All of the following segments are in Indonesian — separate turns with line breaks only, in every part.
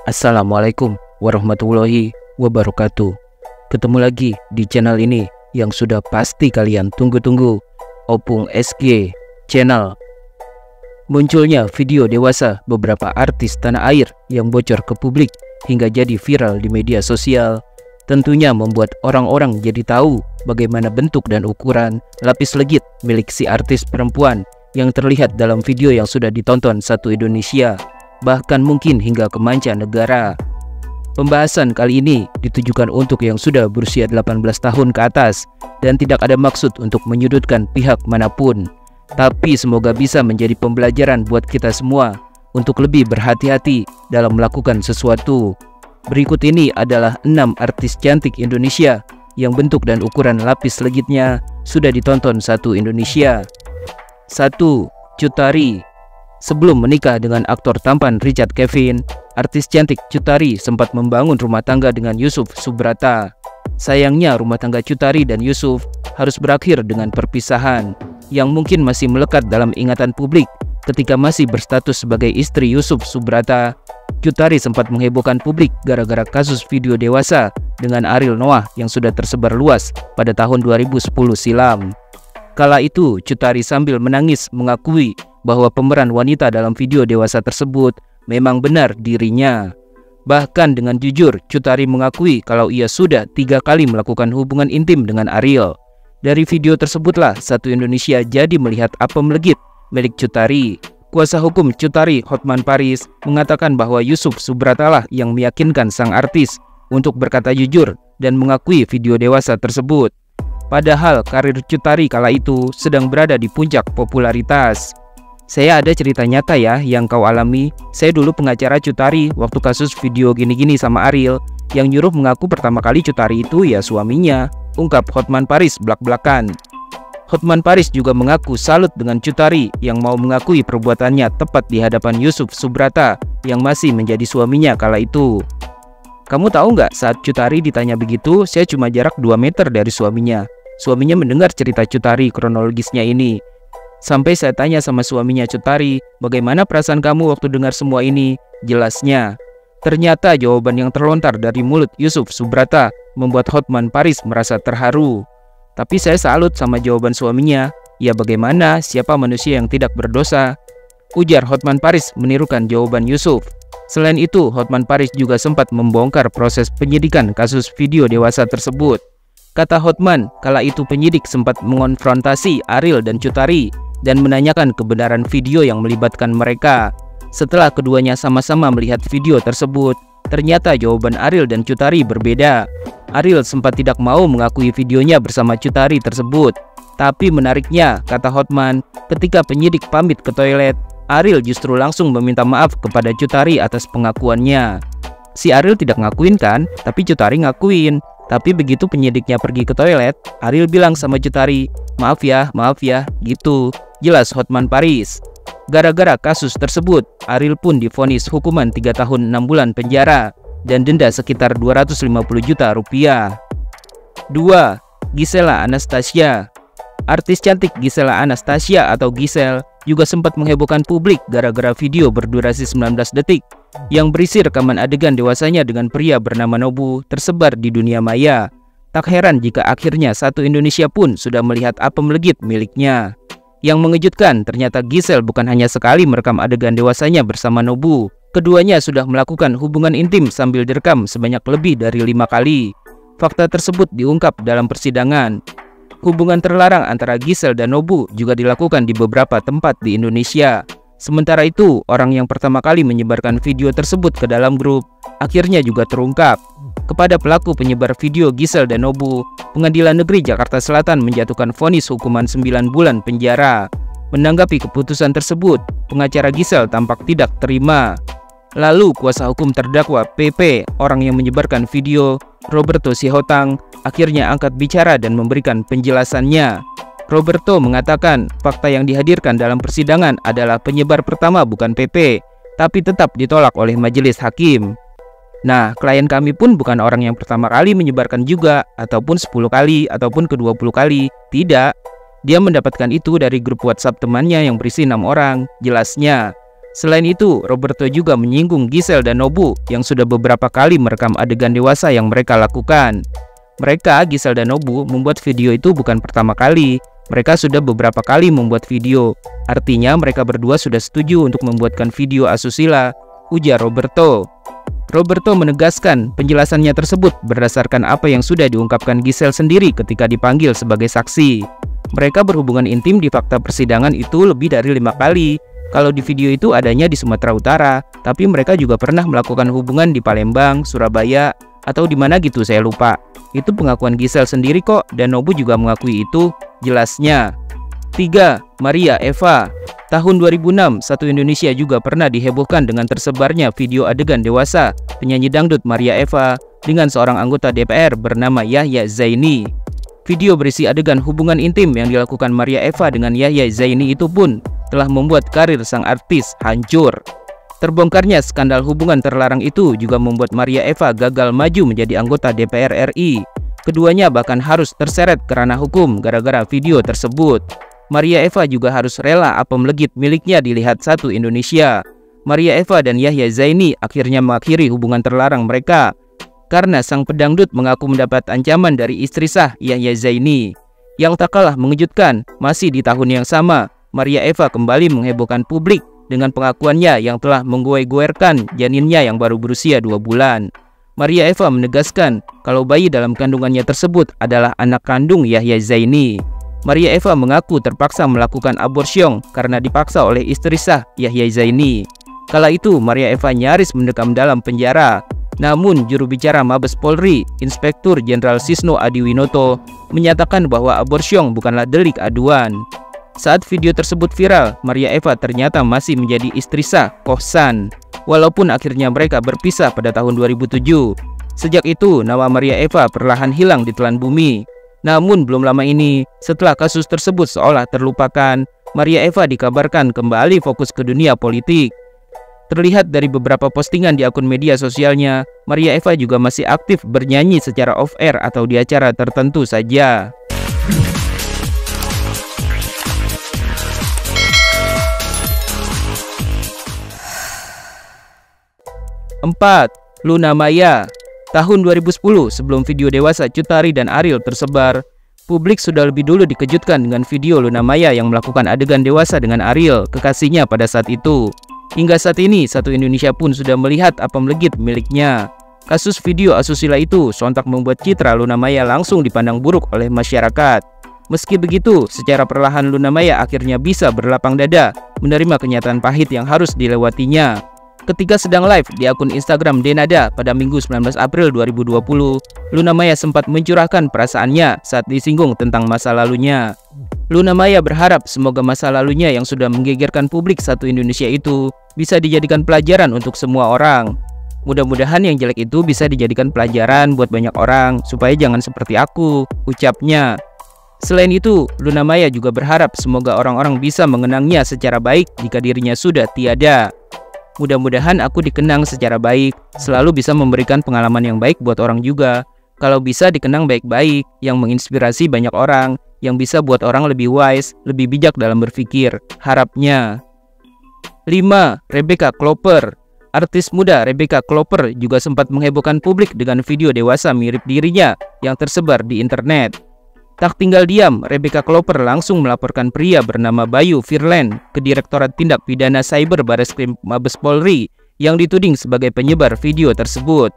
Assalamualaikum warahmatullahi wabarakatuh. Ketemu lagi di channel ini yang sudah pasti kalian tunggu-tunggu, Opung SG Channel. Munculnya video dewasa beberapa artis tanah air yang bocor ke publik hingga jadi viral di media sosial tentunya membuat orang-orang jadi tahu bagaimana bentuk dan ukuran lapis legit milik si artis perempuan yang terlihat dalam video yang sudah ditonton satu Indonesia, bahkan mungkin hingga ke mancanegara. Pembahasan kali ini ditujukan untuk yang sudah berusia 18 tahun ke atas dan tidak ada maksud untuk menyudutkan pihak manapun. Tapi semoga bisa menjadi pembelajaran buat kita semua untuk lebih berhati-hati dalam melakukan sesuatu. Berikut ini adalah 6 artis cantik Indonesia yang bentuk dan ukuran lapis legitnya sudah ditonton satu Indonesia. 1. Cut Tari. Sebelum menikah dengan aktor tampan Richard Kevin, artis cantik Cut Tari sempat membangun rumah tangga dengan Yusuf Subrata. Sayangnya rumah tangga Cut Tari dan Yusuf harus berakhir dengan perpisahan yang mungkin masih melekat dalam ingatan publik ketika masih berstatus sebagai istri Yusuf Subrata. Cut Tari sempat menghebohkan publik gara-gara kasus video dewasa dengan Ariel Noah yang sudah tersebar luas pada tahun 2010 silam. Kala itu, Cut Tari sambil menangis mengakui bahwa pemeran wanita dalam video dewasa tersebut memang benar dirinya. Bahkan dengan jujur, Cut Tari mengakui kalau ia sudah 3 kali melakukan hubungan intim dengan Ariel. Dari video tersebutlah satu Indonesia jadi melihat apa melegit milik Cut Tari. Kuasa hukum Cut Tari, Hotman Paris, mengatakan bahwa Yusuf Subrata lah yang meyakinkan sang artis untuk berkata jujur dan mengakui video dewasa tersebut. Padahal karir Cut Tari kala itu sedang berada di puncak popularitas. Saya ada cerita nyata ya yang kau alami. Saya dulu pengacara Cut Tari waktu kasus video gini-gini sama Ariel. Yang nyuruh mengaku pertama kali Cut Tari itu ya suaminya, ungkap Hotman Paris belak-belakan. Hotman Paris juga mengaku salut dengan Cut Tari yang mau mengakui perbuatannya tepat di hadapan Yusuf Subrata yang masih menjadi suaminya kala itu. Kamu tahu nggak, saat Cut Tari ditanya begitu, saya cuma jarak 2 meter dari suaminya. Suaminya mendengar cerita Cut Tari kronologisnya ini. Sampai saya tanya sama suaminya Cut Tari, bagaimana perasaan kamu waktu dengar semua ini? Jelasnya. Ternyata jawaban yang terlontar dari mulut Yusuf Subrata membuat Hotman Paris merasa terharu. Tapi saya salut sama jawaban suaminya. Ya bagaimana, siapa manusia yang tidak berdosa? Ujar Hotman Paris menirukan jawaban Yusuf. Selain itu, Hotman Paris juga sempat membongkar proses penyidikan kasus video dewasa tersebut. Kata Hotman, kala itu penyidik sempat mengonfrontasi Ariel dan Cut Tari dan menanyakan kebenaran video yang melibatkan mereka. Setelah keduanya sama-sama melihat video tersebut, ternyata jawaban Ariel dan Cut Tari berbeda. Ariel sempat tidak mau mengakui videonya bersama Cut Tari tersebut. Tapi menariknya, kata Hotman, ketika penyidik pamit ke toilet, Ariel justru langsung meminta maaf kepada Cut Tari atas pengakuannya. Si Ariel tidak ngakuin kan, tapi Cut Tari ngakuin. Tapi begitu penyidiknya pergi ke toilet, Ariel bilang sama Cut Tari, maaf ya, gitu. Jelas Hotman Paris. Gara-gara kasus tersebut, Ariel pun divonis hukuman 3 tahun 6 bulan penjara dan denda sekitar 250 juta rupiah. 2. Gisela Anastasia. Artis cantik Gisela Anastasia atau Gisel juga sempat menghebohkan publik gara-gara video berdurasi 19 detik yang berisi rekaman adegan dewasanya dengan pria bernama Nobu tersebar di dunia maya. Tak heran jika akhirnya satu Indonesia pun sudah melihat apa melegit miliknya. Yang mengejutkan, ternyata Gisel bukan hanya sekali merekam adegan dewasanya bersama Nobu. Keduanya sudah melakukan hubungan intim sambil direkam sebanyak lebih dari 5 kali. Fakta tersebut diungkap dalam persidangan. Hubungan terlarang antara Gisel dan Nobu juga dilakukan di beberapa tempat di Indonesia. Sementara itu, orang yang pertama kali menyebarkan video tersebut ke dalam grup akhirnya juga terungkap. Kepada pelaku penyebar video Gisel dan Nobu, Pengadilan Negeri Jakarta Selatan menjatuhkan vonis hukuman 9 bulan penjara. Menanggapi keputusan tersebut, pengacara Gisel tampak tidak terima. Lalu kuasa hukum terdakwa PP, orang yang menyebarkan video, Roberto Sihotang, akhirnya angkat bicara dan memberikan penjelasannya. Roberto mengatakan fakta yang dihadirkan dalam persidangan adalah penyebar pertama bukan PP, tapi tetap ditolak oleh majelis hakim. Nah, klien kami pun bukan orang yang pertama kali menyebarkan juga, ataupun 10 kali, ataupun ke-20 kali. Tidak, dia mendapatkan itu dari grup WhatsApp temannya yang berisi 6 orang, jelasnya. Selain itu, Roberto juga menyinggung Giselle dan Nobu yang sudah beberapa kali merekam adegan dewasa yang mereka lakukan. Mereka, Giselle dan Nobu, membuat video itu bukan pertama kali. Mereka sudah beberapa kali membuat video. Artinya mereka berdua sudah setuju untuk membuatkan video asusila, ujar Roberto. Roberto menegaskan penjelasannya tersebut berdasarkan apa yang sudah diungkapkan Giselle sendiri ketika dipanggil sebagai saksi. Mereka berhubungan intim di fakta persidangan itu lebih dari 5 kali. Kalau di video itu adanya di Sumatera Utara, tapi mereka juga pernah melakukan hubungan di Palembang, Surabaya, atau di mana gitu saya lupa. Itu pengakuan Giselle sendiri kok, dan Nobu juga mengakui itu, jelasnya. 3. Maria Eva. Tahun 2006, Satu Indonesia juga pernah dihebohkan dengan tersebarnya video adegan dewasa penyanyi dangdut Maria Eva dengan seorang anggota DPR bernama Yahya Zaini. Video berisi adegan hubungan intim yang dilakukan Maria Eva dengan Yahya Zaini itu pun telah membuat karir sang artis hancur. Terbongkarnya skandal hubungan terlarang itu juga membuat Maria Eva gagal maju menjadi anggota DPR RI. Keduanya bahkan harus terseret ke ranah hukum gara-gara video tersebut. Maria Eva juga harus rela apem legit miliknya dilihat Satu Indonesia. Maria Eva dan Yahya Zaini akhirnya mengakhiri hubungan terlarang mereka karena sang pedangdut mengaku mendapat ancaman dari istri sah Yahya Zaini. Yang tak kalah mengejutkan, masih di tahun yang sama, Maria Eva kembali menghebohkan publik dengan pengakuannya yang telah menggoer-goerkan janinnya yang baru berusia 2 bulan. Maria Eva menegaskan kalau bayi dalam kandungannya tersebut adalah anak kandung Yahya Zaini. Maria Eva mengaku terpaksa melakukan aborsion karena dipaksa oleh istri sah Yahya Zaini. Kala itu Maria Eva nyaris mendekam dalam penjara. Namun juru bicara Mabes Polri, Inspektur Jenderal Sisno Adiwinoto, menyatakan bahwa aborsion bukanlah delik aduan. Saat video tersebut viral, Maria Eva ternyata masih menjadi istri sah Kohsan, walaupun akhirnya mereka berpisah pada tahun 2007. Sejak itu, nama Maria Eva perlahan hilang di telan bumi. Namun belum lama ini, setelah kasus tersebut seolah terlupakan, Maria Eva dikabarkan kembali fokus ke dunia politik. Terlihat dari beberapa postingan di akun media sosialnya, Maria Eva juga masih aktif bernyanyi secara off-air atau di acara tertentu saja. 4. Luna Maya. Tahun 2010, sebelum video dewasa Cut Tari dan Ariel tersebar, publik sudah lebih dulu dikejutkan dengan video Luna Maya yang melakukan adegan dewasa dengan Ariel, kekasihnya pada saat itu. Hingga saat ini, Satu Indonesia pun sudah melihat apem legit miliknya. Kasus video asusila itu sontak membuat citra Luna Maya langsung dipandang buruk oleh masyarakat. Meski begitu, secara perlahan Luna Maya akhirnya bisa berlapang dada menerima kenyataan pahit yang harus dilewatinya. Ketika sedang live di akun Instagram Denada pada Minggu 19 April 2020, Luna Maya sempat mencurahkan perasaannya saat disinggung tentang masa lalunya. Luna Maya berharap semoga masa lalunya yang sudah menggegerkan publik Satu Indonesia itu bisa dijadikan pelajaran untuk semua orang. Mudah-mudahan yang jelek itu bisa dijadikan pelajaran buat banyak orang supaya jangan seperti aku, ucapnya. Selain itu, Luna Maya juga berharap semoga orang-orang bisa mengenangnya secara baik jika dirinya sudah tiada. Mudah-mudahan aku dikenang secara baik, selalu bisa memberikan pengalaman yang baik buat orang juga. Kalau bisa dikenang baik-baik, yang menginspirasi banyak orang, yang bisa buat orang lebih wise, lebih bijak dalam berpikir, harapnya. 5. Rebecca Klopper. Artis muda Rebecca Klopper juga sempat menghebohkan publik dengan video dewasa mirip dirinya yang tersebar di internet. Tak tinggal diam, Rebecca Klopper langsung melaporkan pria bernama Bayu Firlen ke Direktorat Tindak Pidana Cyber Bareskrim Mabes Polri yang dituding sebagai penyebar video tersebut.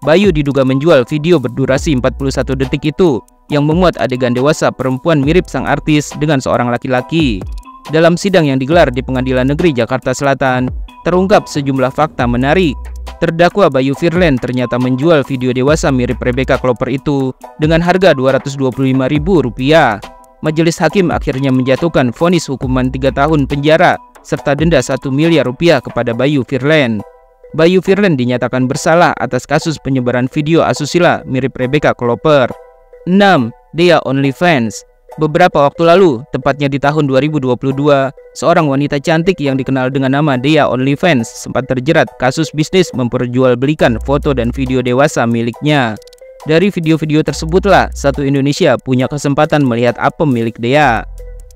Bayu diduga menjual video berdurasi 41 detik itu yang memuat adegan dewasa perempuan mirip sang artis dengan seorang laki-laki. Dalam sidang yang digelar di Pengadilan Negeri Jakarta Selatan, terungkap sejumlah fakta menarik. Terdakwa Bayu Firlen ternyata menjual video dewasa mirip Rebecca Klopper itu dengan harga Rp225.000. Majelis hakim akhirnya menjatuhkan vonis hukuman 3 tahun penjara serta denda Rp1 miliar kepada Bayu Firlen. Bayu Firlen dinyatakan bersalah atas kasus penyebaran video asusila mirip Rebecca Klopper. 6. Dea OnlyFans. Beberapa waktu lalu, tepatnya di tahun 2022, seorang wanita cantik yang dikenal dengan nama Dea OnlyFans sempat terjerat kasus bisnis memperjualbelikan foto dan video dewasa miliknya. Dari video-video tersebutlah, Satu Indonesia punya kesempatan melihat apem milik Dea.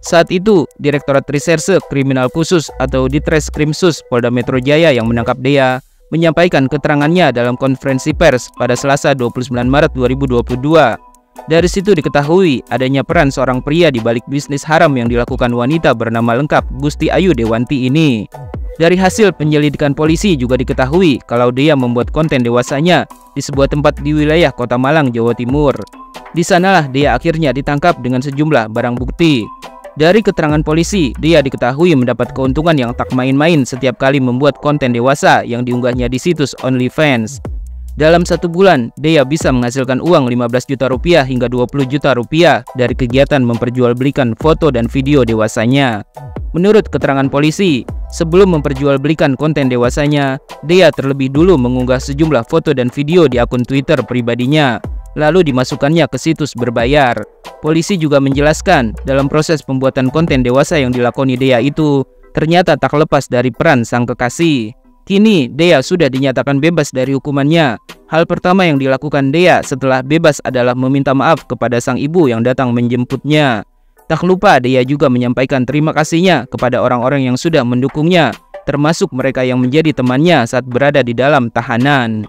Saat itu, Direktorat Reserse Kriminal Khusus atau Ditreskrimsus Polda Metro Jaya yang menangkap Dea menyampaikan keterangannya dalam konferensi pers pada Selasa 29 Maret 2022. Dari situ diketahui adanya peran seorang pria di balik bisnis haram yang dilakukan wanita bernama lengkap Gusti Ayu Dewanti ini. Dari hasil penyelidikan polisi juga diketahui kalau Dea membuat konten dewasanya di sebuah tempat di wilayah Kota Malang, Jawa Timur. Di sanalah Dea akhirnya ditangkap dengan sejumlah barang bukti. Dari keterangan polisi, Dea diketahui mendapat keuntungan yang tak main-main setiap kali membuat konten dewasa yang diunggahnya di situs OnlyFans. Dalam 1 bulan, Dea bisa menghasilkan uang 15 juta rupiah hingga 20 juta rupiah dari kegiatan memperjualbelikan foto dan video dewasanya. Menurut keterangan polisi, sebelum memperjualbelikan konten dewasanya, Dea terlebih dulu mengunggah sejumlah foto dan video di akun Twitter pribadinya, lalu dimasukkannya ke situs berbayar. Polisi juga menjelaskan, dalam proses pembuatan konten dewasa yang dilakoni Dea itu, ternyata tak lepas dari peran sang kekasih. Kini, Dea sudah dinyatakan bebas dari hukumannya. Hal pertama yang dilakukan Dea setelah bebas adalah meminta maaf kepada sang ibu yang datang menjemputnya. Tak lupa, Dea juga menyampaikan terima kasihnya kepada orang-orang yang sudah mendukungnya, termasuk mereka yang menjadi temannya saat berada di dalam tahanan.